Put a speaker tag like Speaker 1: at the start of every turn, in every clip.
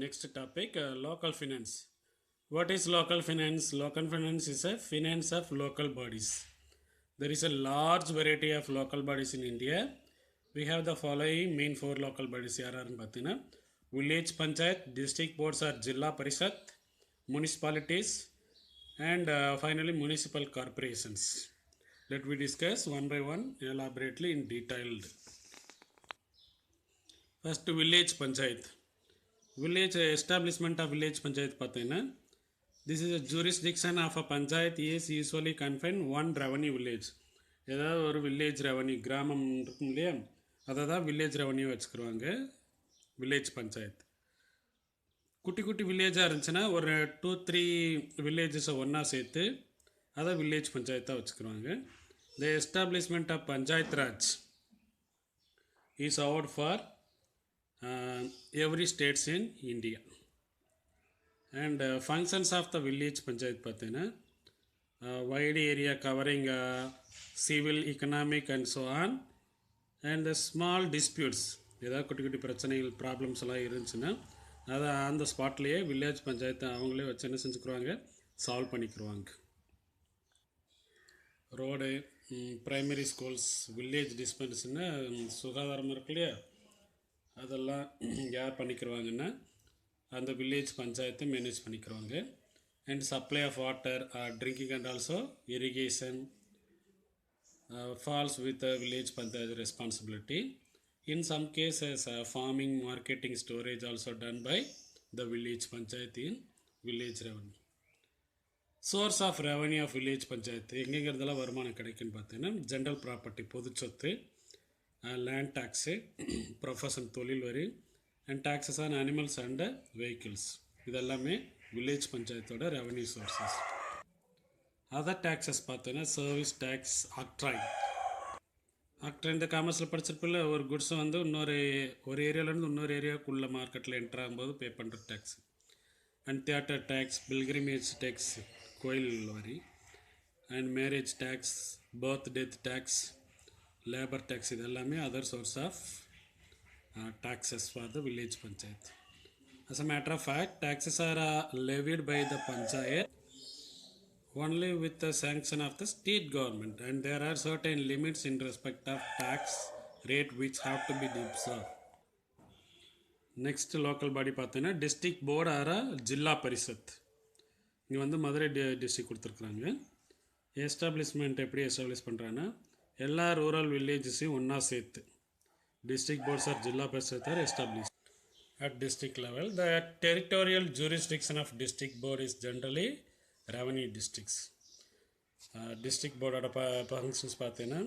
Speaker 1: Next topic, local finance. What is local finance? Local finance is a finance of local bodies. There is a large variety of local bodies in India. We have the following main four local bodies. யாராருன்னு பார்த்தீங்கன்னா village panchayat, district boards or Jilla Parishad, municipalities, and finally municipal corporations. Let me discuss one by one elaborately in detailed. First, village panchayat. Village establishment of village panchayat பார்த்தீங்கன்னா this is a jurisdiction of a panchayat is usually confined one revenue village. ஏதாவது ஒரு village revenue கிராமம் இருக்கும் இல்லையா அதை தான் village revenue வச்சுக்கிருவாங்க village panchayat. குட்டி குட்டி வில்லேஜாக இருந்துச்சுன்னா ஒரு 2-3 வில்லேஜஸை ஒன்றா சேர்த்து அதை வில்லேஜ் பஞ்சாயத்தாக வச்சுக்கிருவாங்க. The establishment of Panchayat Raj is award for every states in India. And functions of the village panchayat பார்த்தீங்கன்னா wide area covering civil, economic and so on, and the small disputes ஏதாவது குட்டி குட்டி பிரச்சனைகள் ப்ராப்ளம்ஸ் எல்லாம் இருந்துச்சுன்னா அதை அந்த ஸ்பாட்லேயே வில்லேஜ் பஞ்சாயத்தை அவங்களே வச்சு என்ன செஞ்சுக்குருவாங்க, சால்வ் பண்ணிக்கிடுவாங்க. ரோடு, ப்ரைமரி ஸ்கூல்ஸ், வில்லேஜ் டிஸ்பென்ஸ்னா சுகாதாரம் இருக்கு இல்லையா அதெல்லாம் யார் பண்ணிக்கிடுவாங்கன்னா அந்த வில்லேஜ் பஞ்சாயத்தை மேனேஜ் பண்ணிக்கிடுவாங்க. And supply of water drinking and also irrigation falls with the village panchayat responsibility. In some cases farming, marketing, storage also done by the village panchayat in village revenue. Source of revenue of village panchayat எங்கெங்கிறதெல்லாம் வருமானம் கிடைக்குன்னு பார்த்தீங்கன்னா general property பொது சொத்து, land tax, profession தொழில் வரி, and taxes on animals and vehicles. இதெல்லாமே village பஞ்சாயத்தோட revenue sources. Other taxes பார்த்தோன்னா சர்வீஸ் டேக்ஸ், ஆக்ட்ராய். ஆக்ட்ராய் இந்த காமர்ஸில் படிச்சிருப்பில்ல, ஒரு குட்ஸை வந்து ஒரு ஏரியாவிலேருந்து இன்னொரு ஏரியாவுக்குள்ள மார்க்கெட்டில் என்ட்ரு ஆகும்போது பே பண்ணுற tax. And theatre tax, pilgrimage tax, கோயில் வரி, and marriage tax, birth death tax, labour tax. இது எல்லாமே other source of taxes for the village panchayat. As a matter of fact, taxes are levied by the panchayat only with the sanction of the state government, and there are certain limits in respect of tax rate which have to be observed. Next local body பார்த்தீங்கன்னா district board or ஜில்லா பரிஷத். இங்கே வந்து Madurai district கொடுத்துருக்குறாங்க. Establishment எப்படி establish பண்ணுறாங்கன்னா எல்லா rural வில்லேஜஸையும் ஒன்றா சேர்த்து district boards or Jilla Parishad are established at district level. The territorial jurisdiction of district board is generally revenue districts. District board functions பார்த்தீங்கன்னா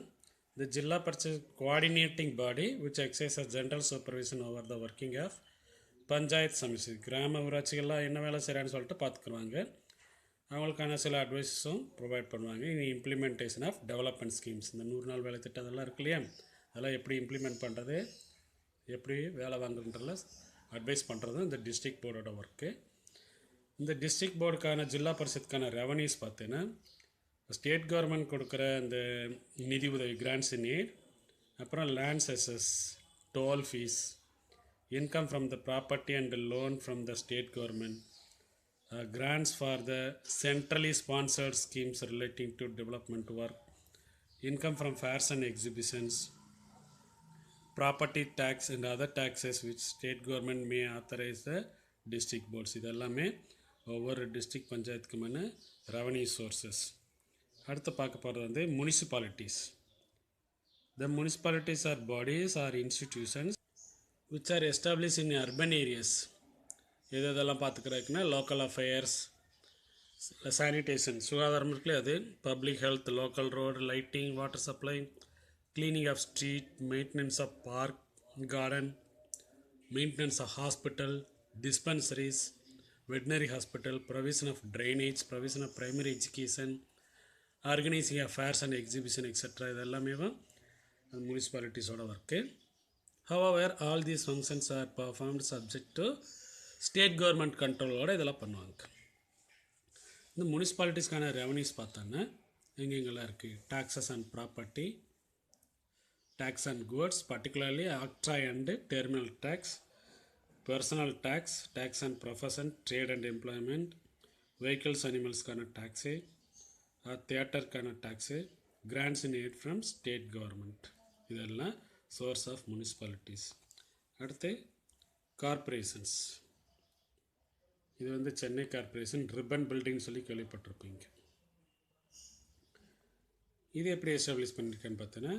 Speaker 1: the Jilla Parishad coordinating body which exercises general supervision over the working of panchayat Samithi. கிராம ஊராட்சிகள்லாம் என்ன வேலை செய்கிறான்னு சொல்லிட்டு பார்த்துக்குருவாங்க. அவங்களுக்கான சில அட்வைஸும் provide பண்ணுவாங்க. இனி இம்ப்ளிமெண்டேஷன் ஆஃப் டெவலப்மெண்ட் ஸ்கீம்ஸ், இந்த 100 நாள் வேலை திட்டம் அதெல்லாம் இருக்கு இல்லையா, அதெல்லாம் எப்படி இம்ப்ளிமெண்ட் பண்ணுறது, எப்படி வேலை வாங்குறதுல அட்வைஸ் பண்ணுறது இந்த டிஸ்ட்ரிக்ட் போர்டோட ஒர்க்கு. இந்த டிஸ்ட்ரிக்ட் போர்டுக்கான ஜில்லா பரிஷத்துக்கான ரெவன்யூஸ் பார்த்தீங்கன்னா ஸ்டேட் கவர்மெண்ட் கொடுக்குற இந்த நிதி உதவி, கிராண்ட்ஸ் இன் எய்ட், அப்புறம் land cesses, toll fee, income from the property and loan from the state government, grants for the centrally sponsored schemes relating to development work, income from fairs and exhibitions, property tax and other taxes which state government may authorize the district boards. இதெல்லாமே ஒவ்வொரு district பஞ்சாயத்துக்குமான revenue sources. அடுத்து பார்க்க போகிறது வந்து municipalities. The municipalities are bodies or institutions which are established in urban areas. இதெல்லாம் பார்த்துக்கிறதுக்குன்னா local affairs, sanitation சுகாதாரம் இருக்குல்லையே அது, public health, local road, lighting, water supply, cleaning of street, maintenance of park, garden, maintenance of hospital, dispensaries, veterinary hospital, provision of drainage, provision of primary education, organising of fairs and exhibition etcetera. இது எல்லாமே முனிசிபாலிட்டிஸோட ஒர்க்கு. However, all these functions are performed subject to state government கண்ட்ரோலோடு இதெல்லாம் பண்ணுவாங்க. இந்த முனிசிபாலிட்டிஸ்க்கான revenues பார்த்தோன்னா எங்கெங்கெல்லாம் இருக்குது, taxes and property, tax and goods, particularly octroi and terminal tax, personal tax, tax and profession, trade and employment, vehicles, animals-கான tax, theatre-கான tax, grants in aid from state government. இதெல்லாம் source of municipalities. அடுத்து corporations. இது வந்து Chennai corporation ribbon building சொல்லி கேள்விப்பட்டிருப்பீங்க. இது எப்படி எஸ்டாப்ளிஷ் பண்ணியிருக்கேன்னு பார்த்தோன்னா,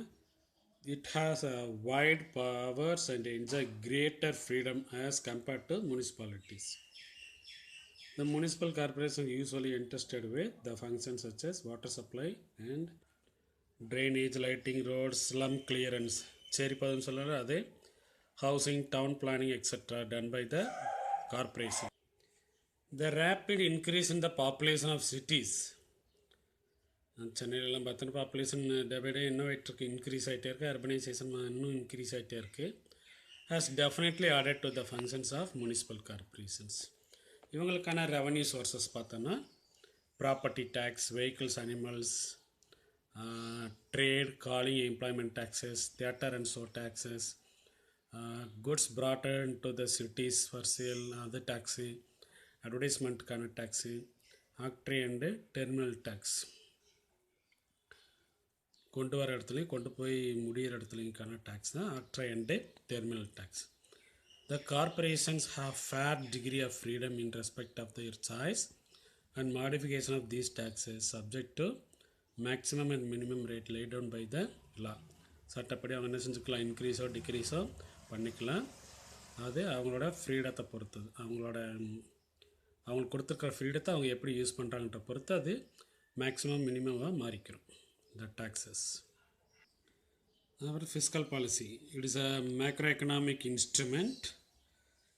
Speaker 1: it has a wide powers and enjoy greater freedom as compared to municipalities. The municipal corporation usually entrusted with the functions such as water supply and drainage, lighting, roads, slum clearance, சரிப்பதுன்னு சொல்லுற அதே housing, town planning, etc. done by the corporation. The rapid increase in the population of cities, சென்னையிலலாம் பார்த்தோன்னா population day by day இன்னும் increase ஆகிட்டே இருக்குது, urbanisation இன்னும் increase ஆகிட்டே இருக்குது, has definitely added to the functions of municipal corporations. இவங்களுக்கான revenue sources பார்த்தோன்னா property tax, vehicles, animals, trade, calling, employment taxes, theatre and show taxes, goods brought into the cities for sale, அது tax, அட்வர்டைஸ்மெண்ட்டுக்கான tax, octroi and terminal tax, கொண்டு வர இடத்துலையும் கொண்டு போய் முடிகிற இடத்துலையும்க்கான டேக்ஸ் தான் octroi and terminal tax. The corporations have fair degree of freedom in respect of their choice and modification of these taxes subject to maximum and minimum rate lay down by the law. சட்டப்படி அவங்க என்ன செஞ்சுக்கலாம், இன்க்ரீஸோ டிக்ரீஸோ பண்ணிக்கலாம். அது அவங்களோட ஃப்ரீடத்தை பொறுத்தது, அவங்களுக்கு கொடுத்துருக்கிற ஃப்ரீடத்தை அவங்க எப்படி யூஸ் பண்ணுறாங்கன்ற பொறுத்து அது மேக்ஸிமம் மினிமமாக மாறிக்கிறோம் the taxes. Our fiscal policy, it is a macroeconomic instrument.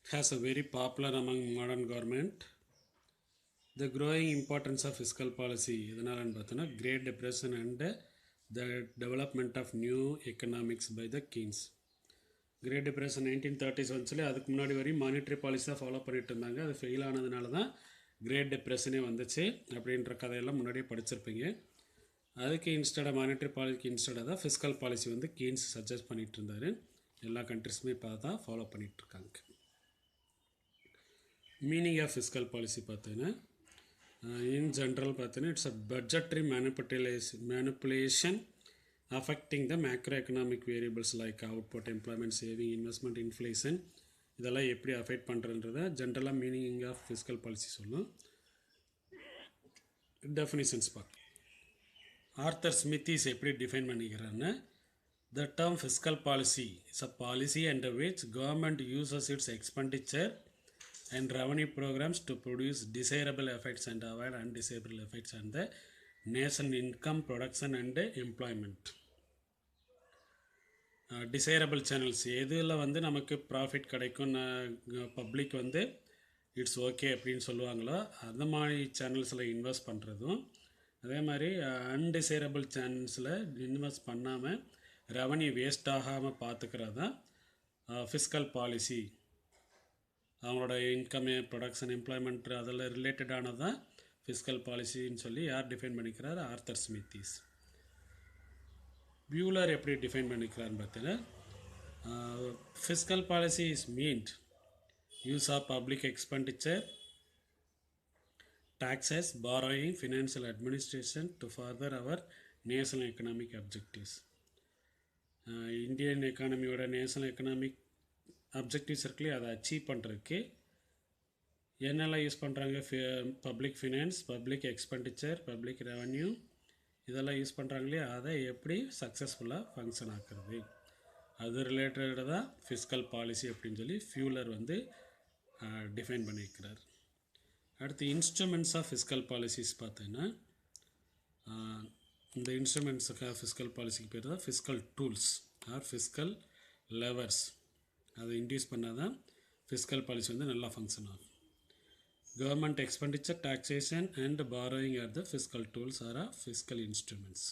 Speaker 1: It has a very popular among modern government. The growing importance of fiscal policy இதனாலன்னு பார்த்தோன்னா Great Depression and the development of new economics by the Keynes. Great Depression 1930s வந்துச்சுல, அதுக்கு முன்னாடி வரையும் monetary policy தான் follow பண்ணிட்டு இருந்தாங்க. அது fail ஆனதுனால தான் கிரேட் டிப்ரெஷனே வந்துச்சு அப்படின்ற கதையெல்லாம் முன்னாடியே படிச்சிருப்பீங்க. அதுக்கு இன்ஸ்டடாக மானிட்டரி பாலிசிக்கு இன்ஸ்டடாக தான் ஃபிஸ்கல் பாலிசி வந்து கீன்ஸ் சஜஸ்ட் பண்ணிகிட்டு இருந்தார். எல்லா கண்ட்ரிஸுமே இப்போ தான் ஃபாலோ பண்ணிகிட்ருக்காங்க. மீனிங் ஆஃப் ஃபிஸ்கல் பாலிசி பார்த்தீங்கன்னா, இன் ஜென்ரல் பார்த்தீங்கன்னா it's a budgetary manipulation affecting the macro economic variables like output, employment, saving, investment, inflation இதெல்லாம் எப்படி அஃபெக்ட் பண்ணுறன்றதை ஜென்ரலாக மீனிங் ஆஃப் ஃபிஸ்கல் பாலிசி சொல்லும். டெஃபினிஷன்ஸ் பார்க்கலாம். ஆர்த்தர் ஸ்மித்திஸ் எப்படி டிஃபைன் பண்ணிக்கிறாருன்னா, the term fiscal policy is a policy under which government uses its expenditure and revenue programmes to produce desirable effects and avoid undesirable effects and the nation income, production and employment. Desirable channels எதில் வந்து நமக்கு profit கிடைக்கும், public வந்து it's okay அப்படின்னு சொல்லுவாங்களோ அந்த மாதிரி சேனல்ஸில் invest பண்ணுறதும், அதே மாதிரி அன்டிசைரபிள் சேனல்ஸில் இன்வெஸ்ட் பண்ணாமல் ரெவன்யூ வேஸ்ட் ஆகாமல் பார்த்துக்கிறது தான் ஃபிஸ்கல் பாலிசி. அவங்களோட இன்கம்மு, ப்ரொடக்ஷன், எம்ப்ளாய்மெண்ட் அதில் ரிலேட்டடானது தான் ஃபிஸ்கல் பாலிசின்னு சொல்லி யார் டிஃபைன் பண்ணிக்கிறார்? ஆர்த்தர் ஸ்மித்திஸ். பியூலர் எப்படி டிஃபைன் பண்ணிக்கிறாருன்னு பார்த்தீங்கன்னா, fiscal policy is meant use of public expenditure, taxes, borrowing, financial administration to further our national economic objectives. Indian எக்கானமியோட நேஷனல் எக்கனாமிக் அப்ஜெக்டிவ்ஸ் இருக்குல்லையே அதை அச்சீவ் பண்ணுறதுக்கு என்னெல்லாம் யூஸ் பண்ணுறாங்க? Public finance, public expenditure, public revenue இதெல்லாம் use பண்ணுறாங்களே, அதை எப்படி சக்ஸஸ்ஃபுல்லாக ஃபங்க்ஷன் ஆக்குறது, அது ரிலேட்டடாக தான் ஃபிஸ்கல் பாலிசி அப்படின்னு சொல்லி ஃபியூலர் வந்து டிஃபைன் பண்ணியிருக்கிறார். அடுத்து இன்ஸ்ட்ருமெண்ட்ஸ் ஆஃப் ஃபிஸ்கல் பாலிசிஸ் பார்த்தீங்கன்னா, இந்த இன்ஸ்ட்ருமெண்ட்ஸுக்கு ஃபிஸ்கல் பாலிசிக்கு பேர் தான் fiscal tools or fiscal levers. அதை இன்டியூஸ் பண்ணால் தான் ஃபிஸ்கல் பாலிசி வந்து நல்லா ஃபங்க்ஷன் ஆகும். Government expenditure, taxation and borrowing are the fiscal tools or fiscal instruments.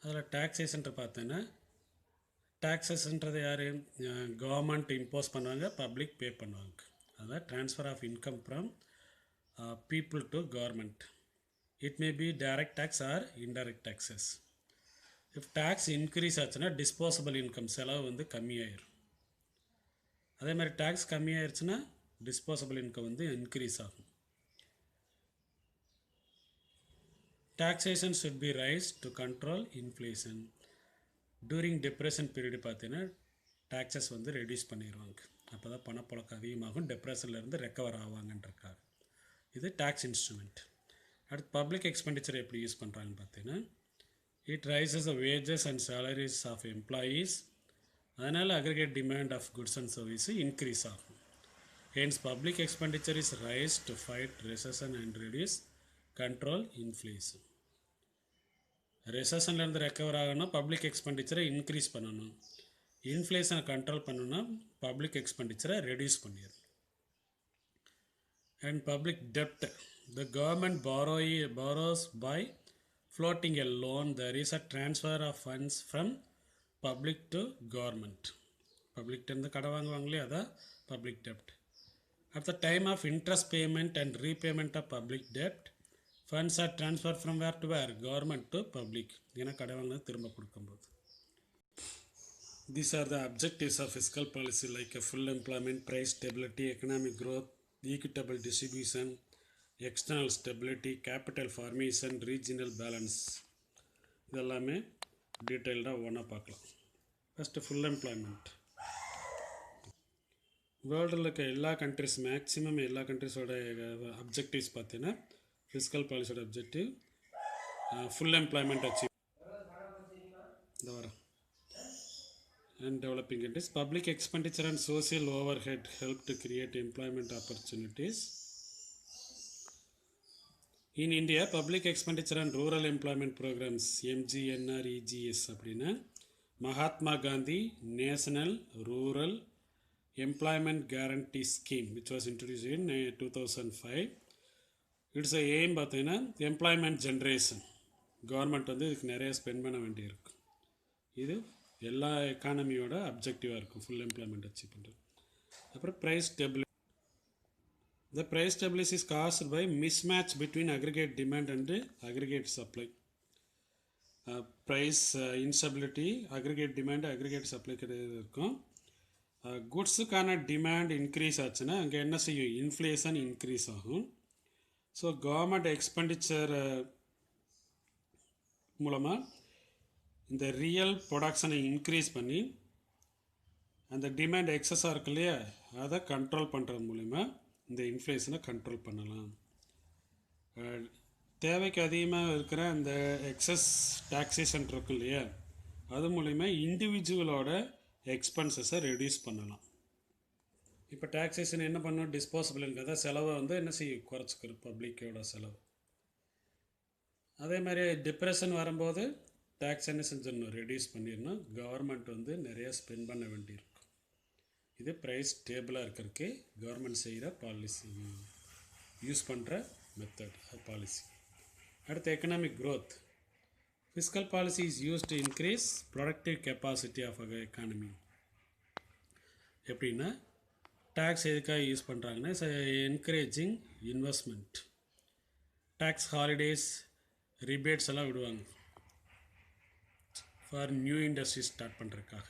Speaker 1: அதில் டாக்ஸேஷன்ற பார்த்தோன்னா, டாக்ஸஸ்ன்றது யார்? கவர்மெண்ட் இம்போஸ் பண்ணுவாங்க, பப்ளிக் பே பண்ணுவாங்க. அதான் transfer of income from people to government. It may be direct tax or indirect taxes. If tax increase ஆச்சுன்னா disposable income செலவு வந்து கம்மியாயிரும். அதே மாதிரி டேக்ஸ் கம்மியாயிருச்சுன்னா டிஸ்போசபிள் இன்கம் வந்து இன்க்ரீஸ் ஆகும். Taxation should be rise to control inflation. During depression period பார்த்தீங்கன்னா டாக்ஸஸ் வந்து ரெடியூஸ் பண்ணிடுவாங்க. அப்போ தான் பணப்புழக்கம் அதிகமாகும், டிப்ரெஷன்லேருந்து ரெக்கவர் ஆவாங்கன்றக்காக. இது டேக்ஸ் இன்ஸ்ட்ருமெண்ட். அடுத்து பப்ளிக் எக்ஸ்பெண்டிச்சர் எப்படி யூஸ் பண்ணுறாங்கன்னு பார்த்தீங்கன்னா it rises the wages and salaries of employees. அதனால் aggregate demand of goods and service increase ஆகும். Hence public expenditure is rise to fight recession and reduce control inflation. ரெசஷன்லேருந்து recover ஆகணும்னா public எக்ஸ்பெண்டிச்சரை increase பண்ணணும், இன்ஃப்ளேஷனை control பண்ணணும்னா public எக்ஸ்பெண்டிச்சரை reduce பண்ணிடணும். அண்ட் பப்ளிக் டெப்ட், the government borrows by floating a loan. There is a transfer of funds from public to government. Public இருந்து கடன் வாங்குவாங்களே அதான் public debt. At the time of interest payment and repayment of public debt, funds are transferred from where to where? Government to public. ஏன்னா கடன் வாங்கினது திரும்ப கொடுக்கும்போது. These are the objectives of fiscal policy like a full employment, price stability, economic growth, equitable distribution, external stability, capital formation, regional balance. இதெல்லாமே டீட்டெயில்டாக ஒன்றா பார்க்கலாம். First full employment. வேர்ல்டில் இருக்க எல்லா கண்ட்ரிஸ் மேக்ஸிமம் எல்லா கண்ட்ரிஸோட அப்ஜெக்டிவ்ஸ் பார்த்தீங்கன்னா ஃபிஸ்கல் பாலிசியோட அப்ஜெக்டிவ் ஃபுல் எம்ப்ளாய்மெண்ட் அச்சீவ். இந்த வர and developing countries. Public expenditure and social overhead help to create employment opportunities. In India, public expenditure and rural employment programs MGNREGS அப்படின்னா Mahatma Gandhi national rural employment guarantee scheme which was introduced in 2005. It's aim பார்த்தீங்கன்னா employment generation. Government வந்து இதுக்கு நிறைய spend பண்ண வேண்டியிருக்கும். இது எல்லா எக்கானமியோட அப்ஜெக்டிவாக இருக்கும் ஃபுல் எம்ப்ளாய்மெண்ட் அச்சீவ் பண்ணுறது. அப்புறம் price stability. The price stability is caused by mismatch between aggregate demand and aggregate supply. Price instability aggregate demand aggregate supply கிடையாது இருக்கும். குட்ஸுக்கான டிமாண்ட் இன்க்ரீஸ் ஆச்சுன்னா அங்கே என்ன செய்யும்? இன்ஃப்ளேஷன் இன்க்ரீஸ் ஆகும். ஸோ கவர்மெண்ட் எக்ஸ்பெண்டிச்சர் மூலமாக இந்த ரியல் ப்ரொடக்ஷனை இன்க்ரீஸ் பண்ணி அந்த டிமாண்ட் எக்ஸஸாக இருக்கு இல்லையா அதை கண்ட்ரோல் பண்ணுறது மூலிமா இந்த இன்ஃப்ளேஷனை கண்ட்ரோல் பண்ணலாம். தேவைக்கு அதிகமாக இருக்கிற அந்த எக்ஸஸ் டாக்ஸேஷன் இருக்கு இல்லையா அது மூலிமா இண்டிவிஜுவலோட எக்ஸ்பென்சஸை ரெடியூஸ் பண்ணலாம். இப்போ டாக்ஸேஷன் என்ன பண்ணணும்? டிஸ்போசபிள்ங்கிறத செலவை வந்து என்ன செய்யும்? குறைச்சிக்கிறோம் பப்ளிக்கோட செலவு. அதே மாதிரி டிப்ரெஷன் வரும்போது டேக்ஸ் என்ன செஞ்சிடணும்? ரெடியூஸ் பண்ணிடணும். கவர்மெண்ட் வந்து நிறையா ஸ்பெண்ட் பண்ண வேண்டியிருக்கும். இது ப்ரைஸ் ஸ்டேபிளாக இருக்கிறதுக்கு கவர்மெண்ட் செய்கிற பாலிசி யூஸ் பண்ணுற மெத்தட் பாலிசி. அடுத்து economic growth. Fiscal policy is use to increase productive capacity of economy. எப்படின்னா டேக்ஸ் எதுக்காக யூஸ் பண்ணுறாங்கன்னா encouraging investment. Tax holidays rebates எல்லாம் விடுவாங்க ஃபார் நியூ இண்டஸ்ட்ரி ஸ்டார்ட் பண்ணுறதுக்காக.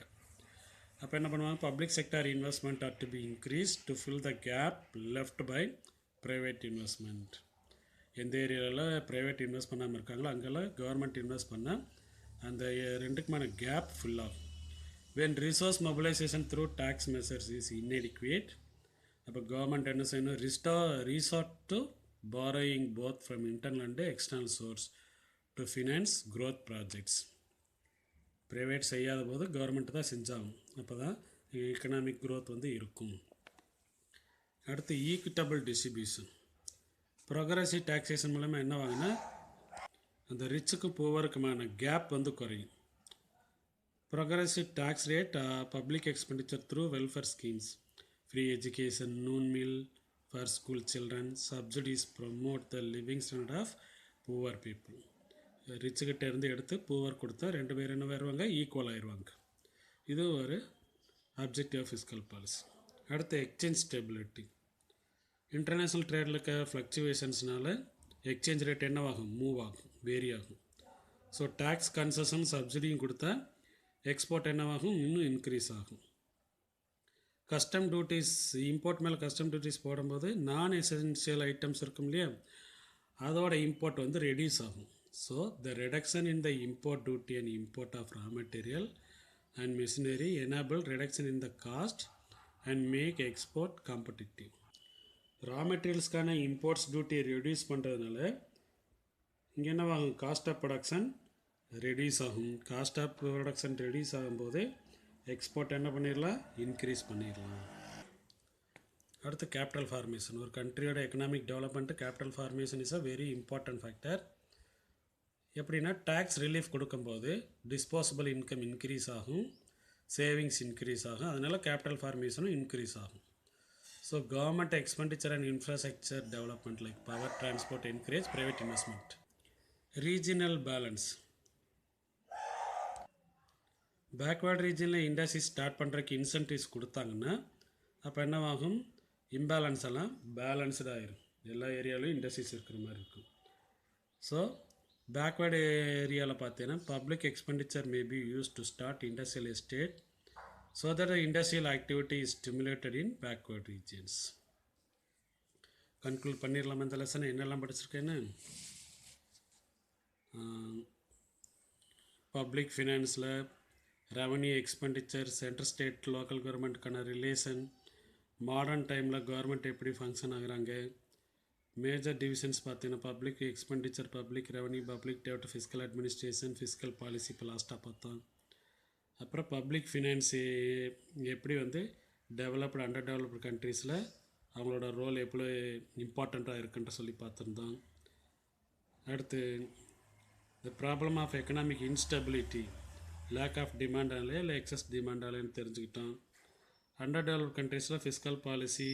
Speaker 1: அப்போ என்ன பண்ணுவாங்க? Public sector investment are to be increase to fill the gap left by private investment. எந்த ஏரியாவில் ப்ரைவேட் இன்வெஸ்ட் பண்ணாமல் இருக்காங்களோ அங்கெல்லாம் கவர்மெண்ட் இன்வெஸ்ட் பண்ணால் அந்த ரெண்டுக்குமான கேப் ஃபில் ஆகும். When resource mobilisation through tax measures is inadequate, அப்போ கவர்மெண்ட் என்ன செய்யணும்? Resort to borrowing both from internal and external source to finance growth projects. Private செய்யாத போது கவர்மெண்ட் தான் செஞ்சாகும். அப்போ தான் எக்கனாமிக் க்ரோத் வந்து இருக்கும். அடுத்து ஈக்விட்டபிள் டிஸ்ட்ரிபியூஷன். ப்ரொக்ரெசிவ் டாக்ஸேஷன் மூலமாக என்ன வாங்கினா அந்த ரிச்சுக்கு புவருக்குமான கேப் வந்து குறையும். Progressive tax rate public expenditure through welfare schemes, free education, noon meal for school children, subsidies promote the living standard of poor people. Rich கிட்ட இருந்து எடுத்து பூவர் கொடுத்தா ரெண்டு பேர் என்ன வருவாங்க? ஈக்குவல் ஆயிடுவாங்க. இது ஒரு அப்ஜெக்டிவ் ஆஃப் ஃபிஸ்கல் பாலிசி. அடுத்து எக்ஸ்சேஞ்ச் ஸ்டெபிலிட்டி. இன்டர்நேஷ்னல் ட்ரேடில் இருக்க ஃப்ளக்சுவேஷன்ஸ்னால எக்ஸ்சேஞ்ச் ரேட் என்னவாகும்? மூவ் ஆகும், வேரி ஆகும். ஸோ டேக்ஸ் கன்செஷன் சப்சிடியும் கொடுத்தா எக்ஸ்போர்ட் என்னவாகும்? இன்னும் இன்க்ரீஸ் ஆகும். கஸ்டம் டியூட்டிஸ் இம்போர்ட் மேலே கஸ்டம் டியூட்டிஸ் போடும்போது நான் எசென்ஷியல் ஐட்டம்ஸ் இருக்கும் இல்லையா, அதோட இம்போர்ட் வந்து ரெடியூஸ் ஆகும். So the reduction in the import duty and import of raw material and machinery enable reduction in the cost and make export competitive. Raw மெட்டீரியல்ஸ்க்கான imports டியூட்டியை reduce பண்ணுறதுனால இங்கே என்னவாகும், காஸ்ட் ஆஃப் ப்ரொடக்ஷன் ரெடியூஸ் ஆகும். Cost of production reduce ஆகும்போது export என்ன பண்ணிடலாம், increase பண்ணிடலாம். அடுத்து கேபிட்டல் ஃபார்மேஷன். ஒரு கண்ட்ரியோட economic development capital formation is a very important factor. எப்படின்னா டேக்ஸ் ரிலீஃப் கொடுக்கும்போது டிஸ்போசபிள் இன்கம் இன்க்ரீஸ் ஆகும், சேவிங்ஸ் இன்க்ரீஸ் ஆகும், அதனால் கேபிட்டல் ஃபார்மேஷனும் இன்க்ரீஸ் ஆகும். So government expenditure and infrastructure development like power transport encourage private investment. Regional balance. Backward ரீஜனில் industries start பண்ணுறதுக்கு incentives கொடுத்தாங்கன்னா அப்போ என்னவாகும், இம்பேலன்ஸ் எல்லாம் பேலன்ஸ்டு ஆயிரும். எல்லா ஏரியாவிலையும் இண்டஸ்ட்ரீஸ் இருக்கிற மாதிரி இருக்கும். ஸோ பேக்வேர்டு ஏரியாவில் பார்த்தீங்கன்னா public expenditure may be used to start industrial estate so that industrial activity is stimulated in backward regions. Conclude பண்ணிடலாமா இந்த லெசனை? என்னெல்லாம் படிச்சிருக்கேன்னு, பப்ளிக் ஃபினான்ஸில் revenue expenditure, central state local கவர்மெண்ட்டுக்கான ரிலேஷன், மாடர்ன் டைமில் கவர்மெண்ட் எப்படி ஃபங்க்ஷன் ஆகுறாங்க, மேஜர் டிவிஷன்ஸ் பார்த்தீங்கன்னா public expenditure, public revenue, public டெப்ட், ஃபிஸ்கல் அட்மினிஸ்ட்ரேஷன், ஃபிஸ்கல் பாலிசி இப்போ லாஸ்ட்டாக பார்த்தோம். அப்புறம் பப்ளிக் ஃபினான்ஸு எப்படி வந்து டெவலப்டு அண்டர் டெவலப்டு கண்ட்ரீஸில் அவங்களோட ரோல் எப்படி இம்பார்ட்டண்ட்டாக இருக்குன்ட்டு சொல்லி பார்த்துருந்தோம். அடுத்து the problem of economic instability, lack of டிமாண்டாலே இல்லை எக்ஸஸ் டிமாண்டாலேன்னு தெரிஞ்சுக்கிட்டோம். அண்டர் டெவலப்ட் கண்ட்ரீஸில் ஃபிஸ்கல் பாலிசி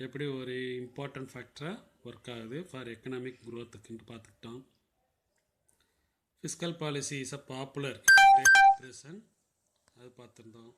Speaker 1: எப்படி ஒரு இம்பார்ட்டன்ட் ஃபேக்டராக ஒர்க் ஆகுது ஃபார் எக்கனாமிக் க்ரோத்துக்குன்ட்டு பார்த்துக்கிட்டோம். Fiscal policy is a popular expression, அது பார்த்துருந்தோம்.